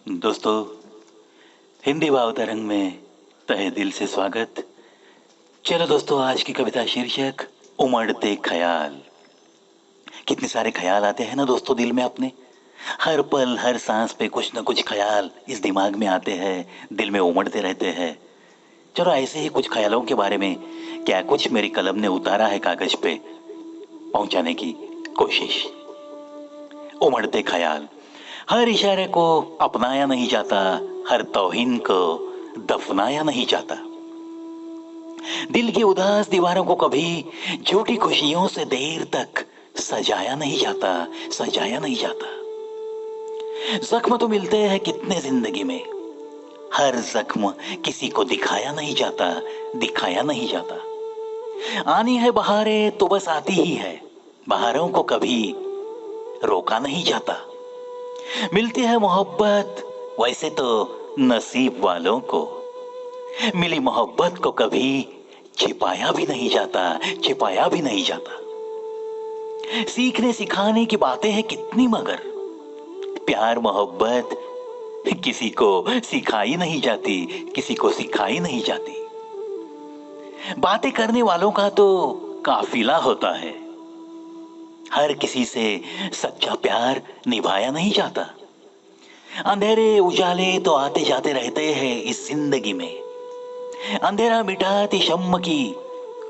दोस्तों, हिंदी भाव तरंग में तहे दिल से स्वागत। चलो दोस्तों, आज की कविता शीर्षक उमड़ते ख्याल। कितने सारे ख्याल आते हैं ना दोस्तों दिल में अपने। हर पल हर सांस पे कुछ ना कुछ ख्याल इस दिमाग में आते हैं, दिल में उमड़ते रहते हैं। चलो ऐसे ही कुछ ख्यालों के बारे में क्या कुछ मेरी कलम ने उतारा है कागज पे, पहुंचाने की कोशिश। उमड़ते ख्याल। हर इशारे को अपनाया नहीं जाता, हर तौहीन को दफनाया नहीं जाता। दिल की उदास दीवारों को कभी झूठी खुशियों से देर तक सजाया नहीं जाता, सजाया नहीं जाता। जख्म तो मिलते हैं कितने जिंदगी में, हर जख्म किसी को दिखाया नहीं जाता, दिखाया नहीं जाता। आनी है बहारें तो बस आती ही है, बहारों को कभी रोका नहीं जाता। मिलती है मोहब्बत वैसे तो नसीब वालों को, मिली मोहब्बत को कभी छिपाया भी नहीं जाता, छिपाया भी नहीं जाता। सीखने सिखाने की बातें हैं कितनी, मगर प्यार मोहब्बत किसी को सिखाई नहीं जाती, किसी को सिखाई नहीं जाती। बातें करने वालों का तो काफिला होता है, हर किसी से सच्चा प्यार निभाया नहीं जाता। अंधेरे उजाले तो आते जाते रहते हैं इस जिंदगी में, अंधेरा मिटाती शम्म की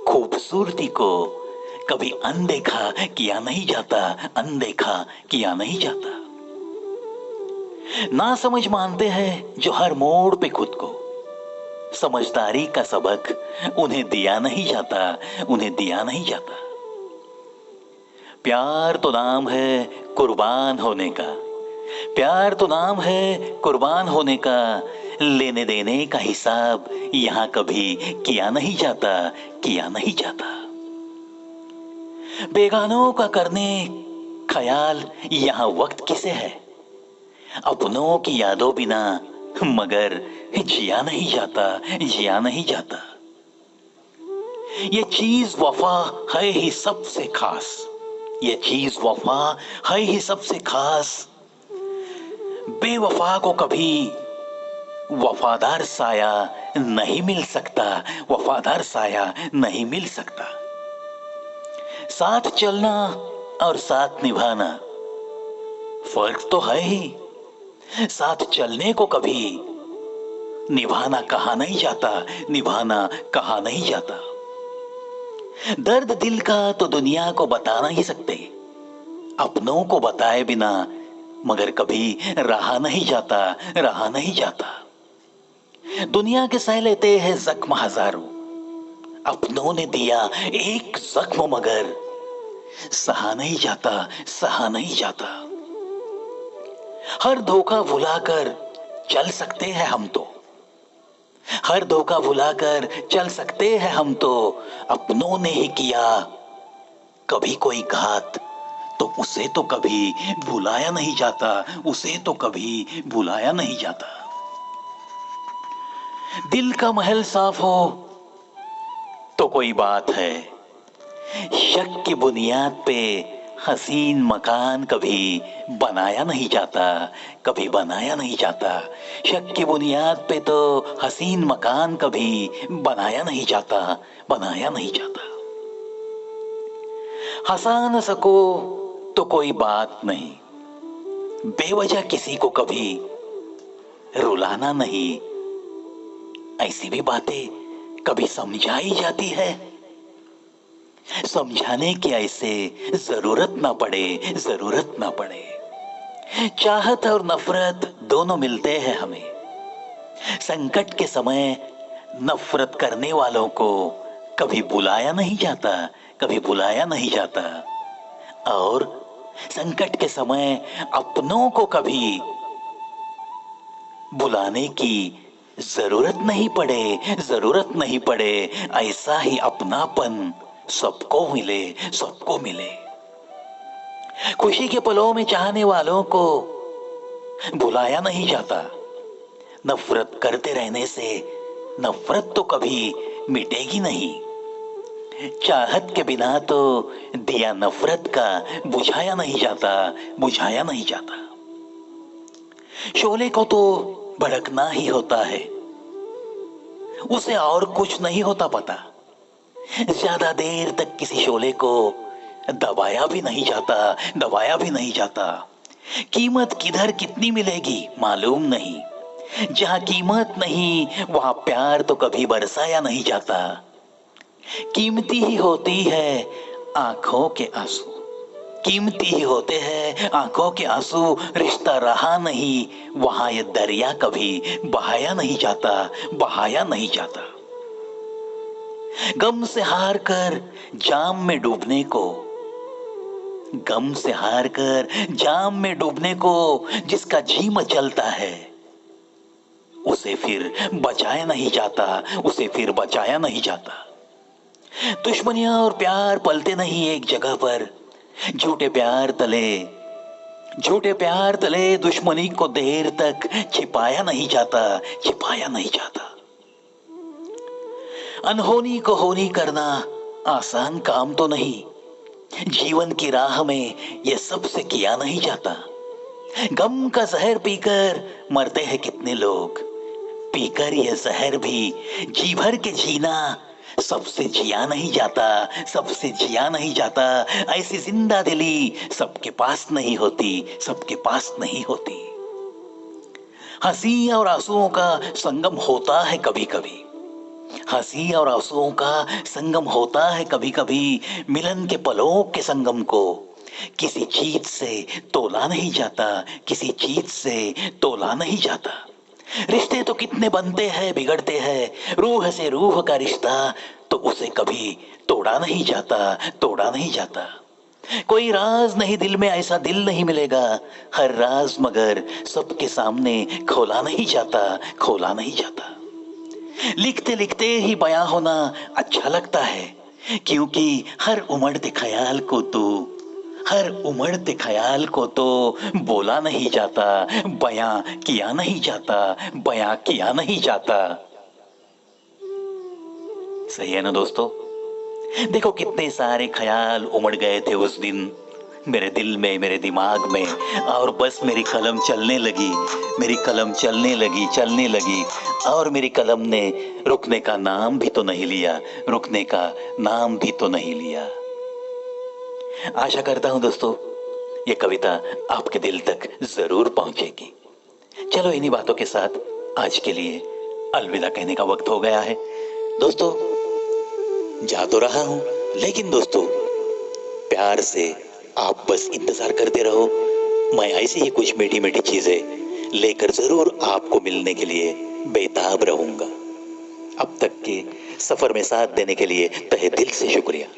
खूबसूरती को कभी अनदेखा किया नहीं जाता, अनदेखा किया नहीं जाता। ना समझ मानते हैं जो हर मोड़ पे खुद को, समझदारी का सबक उन्हें दिया नहीं जाता, उन्हें दिया नहीं जाता। प्यार तो नाम है कुर्बान होने का, प्यार तो नाम है कुर्बान होने का, लेने देने का हिसाब यहां कभी किया नहीं जाता, किया नहीं जाता। बेगानों का करने ख्याल यहां वक्त किसे है, अपनों की यादों बिना मगर जिया नहीं जाता, जिया नहीं जाता। ये चीज वफा है ही सबसे खास, ये चीज वफा है ही सबसे खास। बेवफा को कभी वफादार साया नहीं मिल सकता, वफादार साया नहीं मिल सकता। साथ चलना और साथ निभाना फर्क तो है ही, साथ चलने को कभी निभाना कहा नहीं जाता, निभाना कहा नहीं जाता। दर्द दिल का तो दुनिया को बता नहीं सकते, अपनों को बताए बिना मगर कभी रहा नहीं जाता, रहा नहीं जाता। दुनिया के सह लेते हैं जख्म हजारों, अपनों ने दिया एक जख्म मगर सहा नहीं जाता, सहा नहीं जाता। हर धोखा भुलाकर चल सकते हैं हम तो, हर धोखा भुलाकर चल सकते हैं हम तो। अपनों ने ही किया कभी कोई घात तो उसे तो कभी भुलाया नहीं जाता, उसे तो कभी भुलाया नहीं जाता। दिल का महल साफ हो तो कोई बात है, शक की बुनियाद पे हसीन मकान कभी बनाया नहीं जाता, कभी बनाया नहीं जाता। शक की बुनियाद पे तो हसीन मकान कभी बनाया नहीं जाता, बनाया नहीं जाता। हंसा न सको तो कोई बात नहीं, बेवजह किसी को कभी रुलाना नहीं। ऐसी भी बातें कभी समझाई जाती है, समझाने की ऐसे जरूरत ना पड़े, जरूरत ना पड़े। चाहत और नफरत दोनों मिलते हैं हमें, संकट के समय नफरत करने वालों को कभी बुलाया नहीं जाता, कभी बुलाया नहीं जाता। और संकट के समय अपनों को कभी बुलाने की जरूरत नहीं पड़े, जरूरत नहीं पड़े। ऐसा ही अपनापन सबको मिले, सबको मिले। खुशी के पलों में चाहने वालों को बुलाया नहीं जाता, नफरत करते रहने से नफरत तो कभी मिटेगी नहीं। चाहत के बिना तो दिया नफरत का बुझाया नहीं जाता, बुझाया नहीं जाता। शोले को तो भड़कना ही होता है, उसे और कुछ नहीं होता पता। ज्यादा देर तक किसी शोले को दबाया भी नहीं जाता, दबाया भी नहीं जाता। कीमत किधर कितनी मिलेगी मालूम नहीं। जहां कीमत नहीं वहां प्यार तो कभी बरसाया नहीं जाता। कीमती ही होती है आंखों के आंसू, कीमती ही होते हैं आंखों के आंसू। रिश्ता रहा नहीं वहां ये दरिया कभी बहाया नहीं जाता, बहाया नहीं जाता। गम से हार कर जाम में डूबने को, गम से हार कर जाम में डूबने को जिसका जी मचलता है, उसे फिर बचाया नहीं जाता, उसे फिर बचाया नहीं जाता। दुश्मनियां और प्यार पलते नहीं एक जगह पर। झूठे प्यार तले, झूठे प्यार तले दुश्मनी को देर तक छिपाया नहीं जाता, छिपाया नहीं जाता। अनहोनी को होनी करना आसान काम तो नहीं। जीवन की राह में यह सबसे किया नहीं जाता। गम का जहर पीकर मरते हैं कितने लोग, पीकर यह जहर भी जी भर के जीना सबसे जिया नहीं जाता, सबसे जिया नहीं जाता। ऐसी जिंदा दिली सबके पास नहीं होती, सबके पास नहीं होती। हंसी और आंसुओं का संगम होता है कभी कभी, हंसी और आंसुओं का संगम होता है कभी कभी। मिलन के पलों के संगम को किसी चीज से तोला नहीं जाता, किसी चीज से तोला नहीं जाता। रिश्ते तो कितने बनते हैं बिगड़ते हैं, रूह से रूह का रिश्ता तो उसे कभी तोड़ा नहीं जाता, तोड़ा नहीं जाता। कोई राज नहीं दिल में, ऐसा दिल नहीं मिलेगा। हर राज मगर सबके सामने खोला नहीं जाता, खोला नहीं जाता। लिखते लिखते ही बयां होना अच्छा लगता है, क्योंकि हर उमड़ते ख्याल को तो, हर उमड़ते ख्याल को तो बोला नहीं जाता, बयां किया नहीं जाता, बयां किया नहीं जाता। सही है ना दोस्तों? देखो कितने सारे ख्याल उमड़ गए थे उस दिन मेरे दिल में, मेरे दिमाग में, और बस मेरी कलम चलने लगी, मेरी कलम चलने लगी, चलने लगी, और मेरी कलम ने रुकने का नाम भी तो नहीं लिया, रुकने का नाम भी तो नहीं लिया। आशा करता हूं दोस्तों ये कविता आपके दिल तक जरूर पहुंचेगी। चलो इन्हीं बातों के साथ आज के लिए अलविदा कहने का वक्त हो गया है। दोस्तों जा तो रहा हूं, लेकिन दोस्तों प्यार से आप बस इंतजार करते रहो। मैं ऐसी ही कुछ मीठी मीठी चीजें लेकर जरूर आपको मिलने के लिए बेताब रहूंगा। अब तक के सफर में साथ देने के लिए तहे दिल से शुक्रिया।